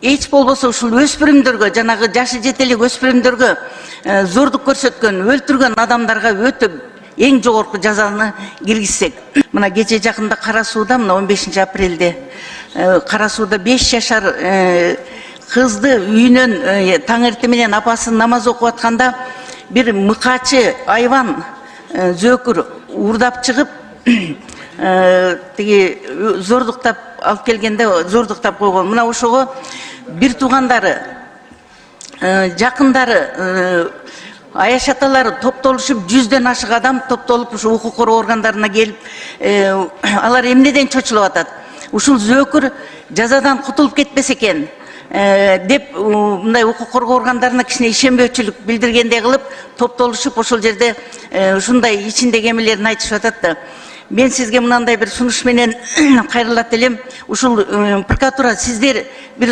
эч болбосо ушул өспүрүмдөргө, жанагы жашы жете элек өспүрүмдөргө зордук көрсөткөн, өлтүргөн адамдарга өтө эң жогорку жазаны киргизсек. Мына кече жакында Кара Сууда, мына 15 апрелде Кара Сууда 5 жашар кызды үйүнөн таң эрте менен апасы намаз окуп атканда бир мыкачы айван зөөкүр уурдап чыгып тиги зордуктап алып келгенде зордуктап койгон. Мына ошого бир туугандары, жакындары, аяш аталары топтолушуп 100ден ашык адам топтолуп ушу укук коргоо органдарына келип, алар эмнеден чочулуп атат? Ушул зөөкүр жазадан кутулуп кетпесе экен деп мындай укук коргоо органдарына кичине ишенбөөчүлүк билдиргендей кылып топтолушуп ошол жерде ушундай ичиндеги эмелерин айтышып атат да. Мен сизге мынандай бир сунуш менен кайрылат элем. Ушул прокуратура сиздер бир